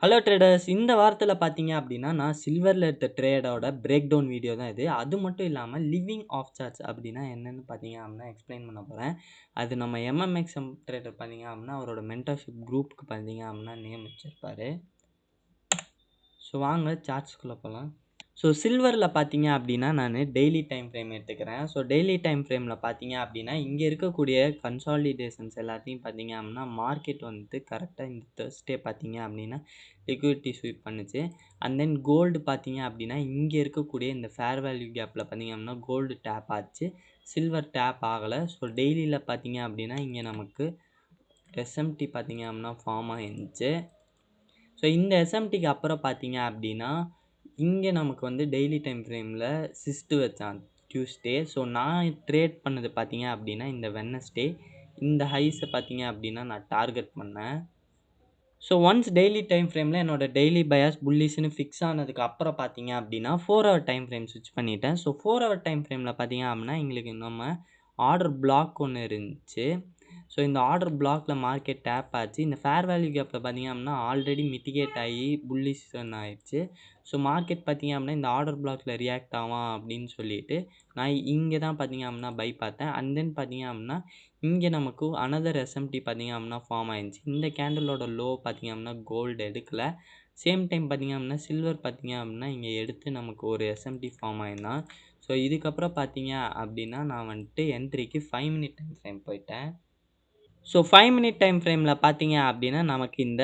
Hello traders! இந்த வாரத்தில பார்த்தீங்க அப்டின்னா, நான் சில்வர்ல எடுத்த ட்ரேடோட பிரேக் டவுன் வீடியோ தான் இது. அது மட்டும் இல்லாம லிவிங் ஆஃப் சார்ட்ஸ் அப்டின்னா என்னன்னு பார்த்தீங்க அப்டின்னா, எக்ஸ்ப்ளைன் பண்ண போறேன். அது நம்ம எம்எம்எக்ஸ்எம் ட்ரேடர் பார்த்தீங்க அப்டின்னா, அவரோட மென்டர்ஷிப் குரூப்க்கு பார்த்தீங்க அப்டின்னா நேம் வச்சிருப்பாரு. ஸோ வாங்க சார்ட்ஸ்குள்ள போலாம். ஸோ சில்வர்ல பார்த்தீங்க அப்டின்னா, நானு டெய்லி டைம் ஃப்ரேம் எடுத்துக்கிறேன். ஸோ டெய்லி டைம் ஃப்ரேம்ல பார்த்தீங்க அப்டின்னா, இங்க இருக்கக்கூடிய கன்சாலிடேஷன்ஸ் எல்லாத்தையும் பார்த்தீங்க அப்டின்னா, மார்க்கெட் வந்துட்டு கரெக்ட்டா இந்த தர்ஸ்டே பார்த்தீங்க அப்டின்னா, லிக்விடிட்டி ஸ்வீப் பண்ணுச்சு. அண்ட் தென் கோல்டு பார்த்தீங்க அப்டின்னா, இங்க இருக்கக்கூடிய இந்த ஃபேர் வேல்யூ கேப்ல பார்த்தீங்க அப்டின்னா, கோல்டு டேப் ஆச்சு. சில்வர் டேப் ஆகல. ஸோ டெய்லில பார்த்தீங்க அப்டின்னா, இங்க நமக்கு எஸ்எம்டி பார்த்தீங்க அப்டின்னா, ஃபார்ம் ஆயிருந்துச்சு. ஸோ இந்த எஸ்எம்டிக்கு அப்புறம் பார்த்தீங்க அப்டின்னா, இங்க நமக்கு வந்து டெய்லி டைம் ஃப்ரேம்ல சிஸ்ட் வச்சான் டியூஸ்டே. ஸோ நான் ட்ரேட் பண்ணது பார்த்தீங்க அப்டின்னா, இந்த வெட்னஸ்டே. இந்த ஹைஸ பார்த்தீங்க அப்டின்னா, நான் டார்கெட் பண்ணேன். ஸோ ஒன்ஸ் டெய்லி டைம் ஃப்ரேம்ல என்னோட டெய்லி பயாஸ் புல்லிஷ்ன்னு ஃபிக்ஸ் ஆனதுக்கு அப்புறம் பார்த்தீங்க அப்டின்னா, 4 ஹவர் டைம் ஃப்ரேம் ஸ்விட்ச் பண்ணிட்டேன். ஸோ 4 ஹவர் டைம் ஃப்ரேம்ல பார்த்தீங்க அப்டின்னா, எங்களுக்கு நம்ம ஆர்டர் பிளாக் ஒண்ணு இருந்துச்சு. ஸோ இந்த ஆர்டர் பிளாக்ல மார்க்கெட் டேப் ஆச்சு. இந்த ஃபேர் வேல்யூ கேப்ல பார்த்தீங்க அப்டின்னா, ஆல்ரெடி மிட்டிகேட் ஆகி புல்லிஷ் ரன் ஆயிருச்சு. ஸோ மார்க்கெட் பார்த்தீங்க அப்டின்னா, இந்த ஆர்டர் பிளாக்ல ரியாக்ட் ஆவான் அப்டின்னு சொல்லிட்டு, நான் இங்க தான் பார்த்தீங்க அப்டின்னா பை பார்த்தேன். அண்ட் தென் பார்த்தீங்க அப்டின்னா, இங்க நமக்கு அனதர் எஸ்எம்டி பார்த்தீங்க அப்டின்னா ஃபார்ம் ஆயிருந்துச்சு. இந்த கேண்டிலோட லோ பார்த்தீங்க அப்டின்னா கோல்டு எடுக்கல. சேம் டைம் பார்த்தீங்க அப்டின்னா, சில்வர் பார்த்தீங்க அப்டின்னா, இங்க எடுத்து நமக்கு ஒரு எஸ்எம்டி ஃபார்ம் ஆயிருந்தான். ஸோ இதுக்கப்புறம் பார்த்தீங்க அப்டின்னா, நான் வந்துட்டு என்ட்ரிக்கு 5 மினிட் டைம் ஃப்ரேம் போயிட்டேன். ஸோ 5 மினிட் டைம் ஃப்ரேம்ல பார்த்தீங்க அப்டின்னா, நமக்கு இந்த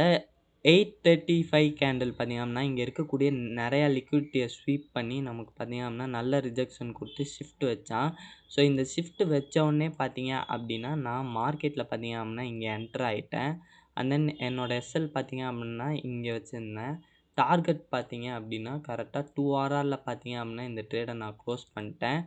8:35 கேண்டில் பார்த்தீங்க அப்டின்னா, இங்க இருக்கக்கூடிய நெறைய லிக்விடிட்டிய ஸ்வீப் பண்ணி நமக்கு பார்த்தீங்க அப்டின்னா, நல்ல ரிஜெக்ஷன் குடுத்து ஷிஃப்ட் வச்சான். ஸோ இந்த ஷிஃப்ட் வச்ச உடனே பார்த்தீங்க அப்டின்னா, நான் மார்க்கெட்ல பார்த்தீங்க அப்டின்னா, இங்க என்டர் ஆயிட்டேன். அண்ட் தென் என்னோட எஸ்எல் பார்த்தீங்க அப்டின்னா, இங்க வச்சிருந்தேன். டார்கெட் பார்த்தீங்க அப்டின்னா, கரெக்ட்டா 2 ஹார்ல பார்த்தீங்க அப்டின்னா, இந்த ட்ரேட நான் குளோஸ் பண்ணிட்டேன்.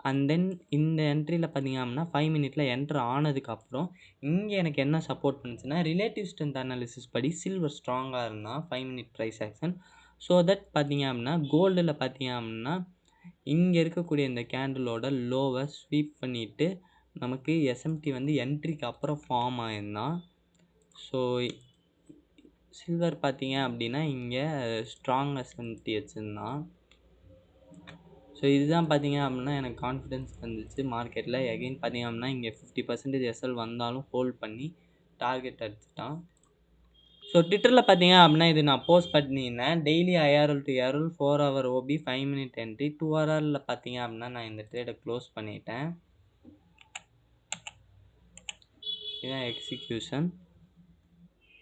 அண்ட் தென் இந்த என்ட்ரில பார்த்தீங்க அப்டின்னா, 5 மினிட்ல என்டர் ஆனதுக்கப்புறம் இங்க எனக்கு என்ன சப்போர்ட் பண்ணுச்சுன்னா, ரிலேட்டிவ் ஸ்ட்ரென்த் அனாலிசிஸ் படி சில்வர் ஸ்ட்ராங்கா இருந்தான் 5 minute price action. So that பார்த்தீங்க அப்டின்னா, கோல்டுல பார்த்தீங்க அப்டின்னா, இங்க இருக்கக்கூடிய இந்த கேண்டிலோட லோவ ஸ்வீப் பண்ணிட்டு, நமக்கு எஸ்எம்டி வந்து என்ட்ரிக்கு அப்புறம் ஃபார்ம் ஆயிருந்தான். ஸோ சில்வர் பார்த்தீங்க அப்டின்னா, இங்க ஸ்ட்ராங் எஸ்எம்டி வச்சிருந்தான். ஸோ இதுதான் பார்த்தீங்க அப்டின்னா, எனக்கு கான்ஃபிடன்ஸ் தந்துச்சு மார்க்கெட்ல. எகைன் பார்த்தீங்க அப்டின்னா, இங்க 50% எஸ்எல் வந்தாலும் ஹோல்ட் பண்ணி டார்கெட் அடிச்சுட்டான். ஸோ ட்விட்டர்ல பார்த்தீங்க அப்டின்னா, இது நான் போஸ்ட் பண்ணியிருந்தேன். Daily IRL to ARL 4 hour OB 5 minute entry 2 ஹவர்ல பார்த்தீங்க அப்டின்னா, நான் இந்த ட்ரேட க்ளோஸ் பண்ணிட்டேன். இதான் execution.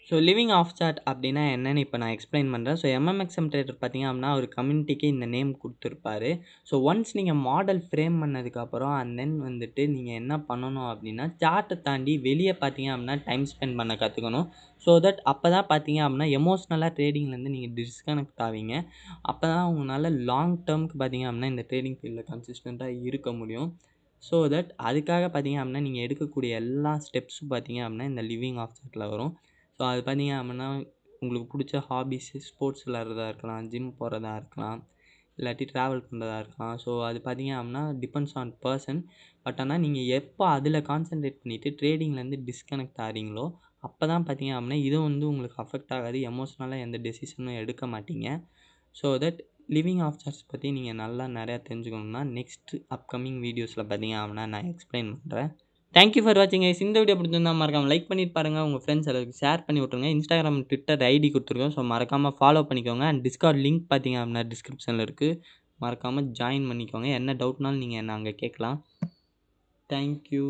So living of chart அப்டின்னா என்னன்னு இப்ப நான் எக்ஸ்ப்ளைன் பண்றேன். ஸோ எம்எம்எக்ஸ்எம் ட்ரேடர் பார்த்தீங்க அப்டின்னா, அவர் கம்யூனிட்டிக்கு இந்த நேம் குடுத்துருப்பாரு. ஸோ ஒன்ஸ் நீங்க மாடல் ஃப்ரேம் பண்ணதுக்கப்புறம் அண்ட் தென் வந்துட்டு நீங்க என்ன பண்ணணும் அப்டின்னா, சார்ட்ட தாண்டி வெளிய பார்த்தீங்க அப்டின்னா, டைம் ஸ்பெண்ட் பண்ண கத்துக்கணும். ஸோ தட் அப்பதான் பார்த்தீங்க அப்டின்னா, எமோஷனலா ட்ரேடிங்லேருந்து நீங்க டிஸ்கனெக்ட் ஆவீங்க. அப்பதான் உங்களால லாங் டெர்ம்க்கு பார்த்தீங்க அப்டின்னா, இந்த ட்ரேடிங் ஃபீல்ட்ல கன்சிஸ்டன்ட்டா இருக்க முடியும். ஸோ தட் அதுக்காக பார்த்தீங்க அப்டின்னா, நீங்க எடுக்கக்கூடிய எல்லா ஸ்டெப்ஸும் பார்த்தீங்க அப்டின்னா, இந்த லிவிங் ஆஃப் சார்ட்ல வரும். ஸோ அது பார்த்தீங்க அப்டின்னா, உங்களுக்கு புடிச்ச ஹாபீஸு ஸ்போர்ட்ஸ் விளையாடுறதா இருக்கலாம், ஜிம் போறதா இருக்கலாம், இல்லாட்டி ட்ராவல் பண்றதா இருக்கலாம். ஸோ அது பார்த்தீங்க அப்டின்னா, டிபெண்ட்ஸ் ஆன் பெர்சன். பட் ஆனா நீங்க எப்ப அதில கான்சன்ட்ரேட் பண்ணிட்டு ட்ரேடிங்லேருந்து டிஸ்கனெக்ட் ஆறீங்களோ, அப்பதான் பார்த்தீங்க அப்டின்னா, இது வந்து உங்களுக்கு அஃபெக்ட் ஆகாது. எமோஷனலா எந்த டெசிஷனும் எடுக்க மாட்டீங்க. So that living of charts பத்தி நீங்க நல்லா நெறையா தெரிஞ்சுக்கணும்னா, நெக்ஸ்ட் அப்கமிங் வீடியோஸ்ல பார்த்தீங்க அப்டின்னா, நான் எக்ஸ்ப்ளைன் பண்றேன். தேங்க் யூ ஃபார் வாட்சிங் கைஸ். இந்த வீடியோ பிடிச்சிருந்தா மறக்காம லைக் பண்ணிட்டு பாருங்க. உங்க ஃப்ரெண்ட்ஸ் எல்லாருக்கும் ஷேர் பண்ணி விட்டுருங்க. இன்ஸ்டாகிராம், ட்விட்டர் ஐடி குடுத்துருக்கோம். ஸோ மறக்காம ஃபாலோ பண்ணிக்கோங்க. அண்ட் டிஸ்கார்ட் லிங்க் பார்த்தீங்க அப்படின்னா டிஸ்கிரிப்ஷன்ல இருக்கு. மறக்காம ஜாயின் பண்ணிக்கோங்க. என்ன டவுட்னாலும் நீங்க என்ன அங்க கேட்கலாம். Thank you.